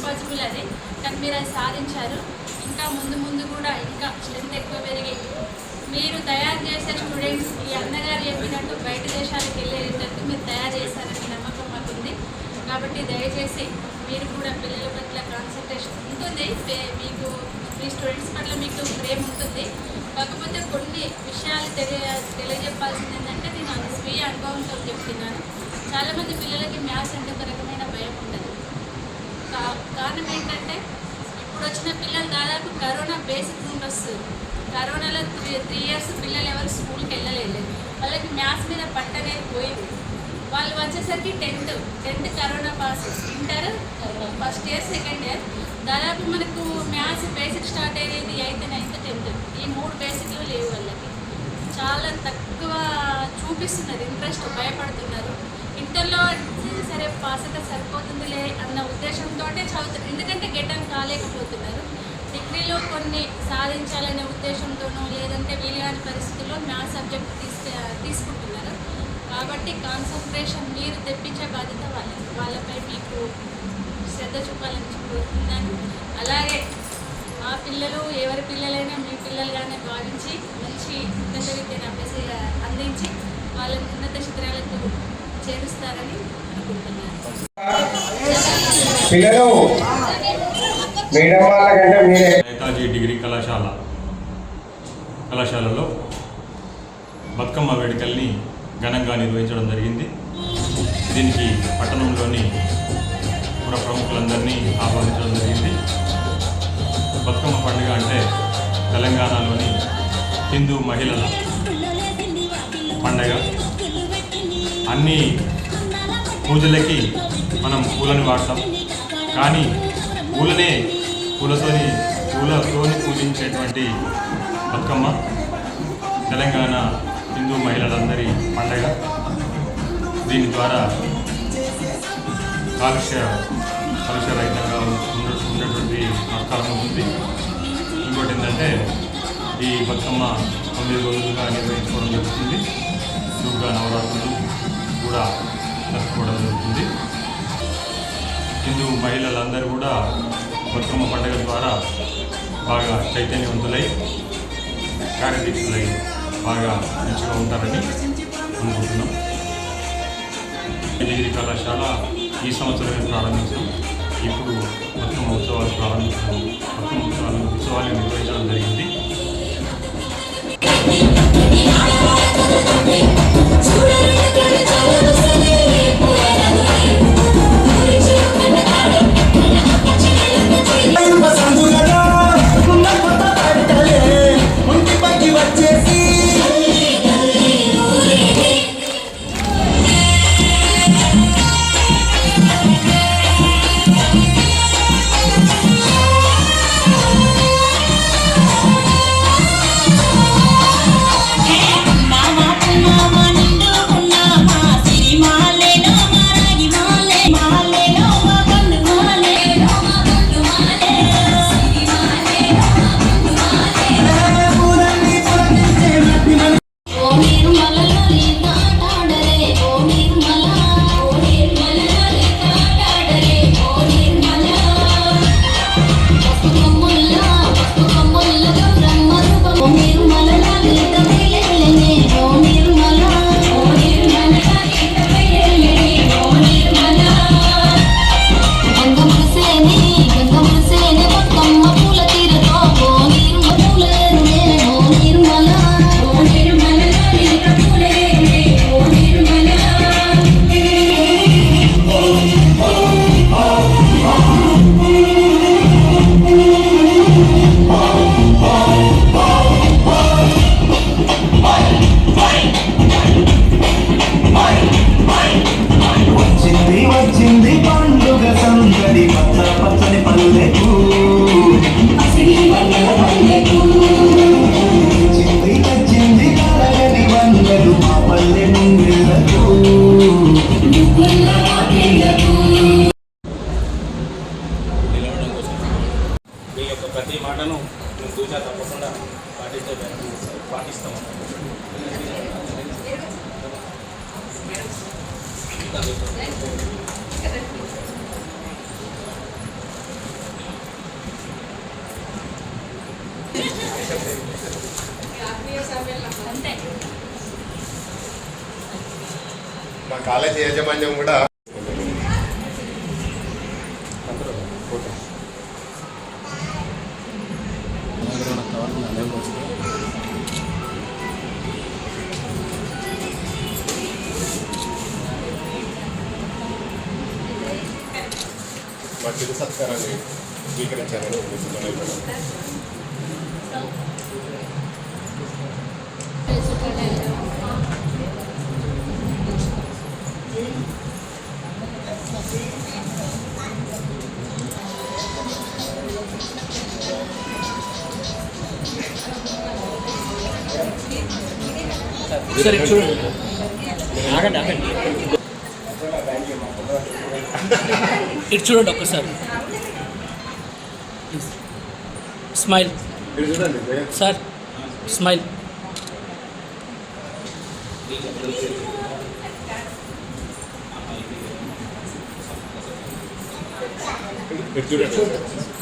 Impossible అది, కానీ మీరు అది సాధించారు. ఇంకా ముందు కూడా ఇంకా స్ట్రెంత్ ఎక్కువ పెరిగి మీరు తయారు చేసే స్టూడెంట్స్ ఈ అన్నగారు చెప్పినట్టు బయట దేశాలకు వెళ్ళేటట్టు మీరు తయారు చేస్తారని నమ్మకం మాకు ఉంది. కాబట్టి దయచేసి మీరు కూడా పిల్లల పట్ల కాన్సన్ట్రేషన్ ఉంటుంది, మీకు మీ స్టూడెంట్స్ పట్ల మీకు ప్రేమ ఉంటుంది. కాకపోతే కొన్ని విషయాలు తెలియజెప్పాల్సింది ఏంటంటే నేను స్వీయ అనుభవంతో చెప్తున్నాను. చాలామంది పిల్లలకి మ్యాథ్స్ అంటే ఒక రకమైన భయం ఉంటుంది. కారణం ఏంటంటే ఇప్పుడు వచ్చిన పిల్లలు దాదాపు కరోనా బేసిక్ నుండి వస్తుంది. కరోనాలో 3 years పిల్లలు ఎవరు స్కూల్కి వెళ్ళలేదు, వాళ్ళకి మ్యాథ్స్ మీద పట్టనేది పోయింది. వాళ్ళు వచ్చేసరికి 10th corona pass, inter first year second year. దాదాపు మనకు మ్యాథ్స్ బేసిక్ స్టార్ట్ అయ్యేది 8th 9th 10th. ఈ 3 బేసిక్లు లేవు వాళ్ళకి, చాలా తక్కువ చూపిస్తున్నారు ఇంట్రెస్ట్, భయపడుతున్నారు. ఇంటర్లో సరే పాస్ అయితే సరిపోతుందిలే అన్న ఉద్దేశంతో చదువుతున్నారు, ఎందుకంటే గెటన్ కాలేకపోతున్నారు. డిగ్రీలో కొన్ని సాధించాలనే ఉద్దేశంతోనో లేదంటే వీలుగాని పరిస్థితుల్లో మ్యాథ్స్ సబ్జెక్ట్ తీసుకుంటున్నారు. కాబట్టి కాన్సన్ట్రేషన్ మీరు తెప్పించే బాధ్యత వాళ్ళపై మీకు శ్రద్ధ చూపాలని కోరుతున్నాను. అలాగే ఆ పిల్లలు ఎవరి పిల్లలైనా మీ పిల్లలుగానే భావించి మంచి ఉన్నత విద్యను అందించి వాళ్ళని ఉన్నత శిఖరాలకు చేరుస్తారని అనుకుంటున్నాను. నేతాజీ డిగ్రీ కళాశాలలో బతుకమ్మ వేడుకల్ని ఘనంగా నిర్వహించడం జరిగింది. దీనికి పట్టణంలోని పుర ప్రముఖులందరినీ ఆహ్వానించడం జరిగింది. బతుకమ్మ పండుగ అంటే తెలంగాణలోని హిందూ మహిళల పండగ. అన్ని పూజలకి మనం పూలను వాడతాం, కానీ పూలతోని పూజించేటువంటి బతుకమ్మ తెలంగాణ హిందూ మహిళలందరి పండగ. దీని ద్వారా కాలుష్యరహితంగా ఉన్నటువంటి ఆస్కారం ఉంది. ఇంకోటి ఏంటంటే ఈ బతుకమ్మ 9 రోజులుగా నిర్వహించుకోవడం జరుగుతుంది. దుర్గా నవరాత్రులు కూడా జరుపుకోవడం జరుగుతుంది. హిందూ మహిళలందరూ కూడా బతుకమ్మ పండుగ ద్వారా బాగా చైతన్యవంతులై కార్యదీక్షలై బాగా మంచిగా ఉంటారని అనుకుంటున్నాం. డిగ్రీ కళాశాల ఈ సంవత్సరమే ప్రారంభించాం. ఇప్పుడు బతుకమ్మ ఉత్సవాలు నిర్వహించడం జరిగింది. ప్రతి మాటను మేము తూచా తప్పకుండా పాటిస్తాము. కాలేజీ యాజమాన్యం కూడా మా చిరు సత్కారాన్ని స్వీకరించాలని ఇటు చూడండి ఒక్కసారి స్మైల్ సార్ స్మైల్ చూడండి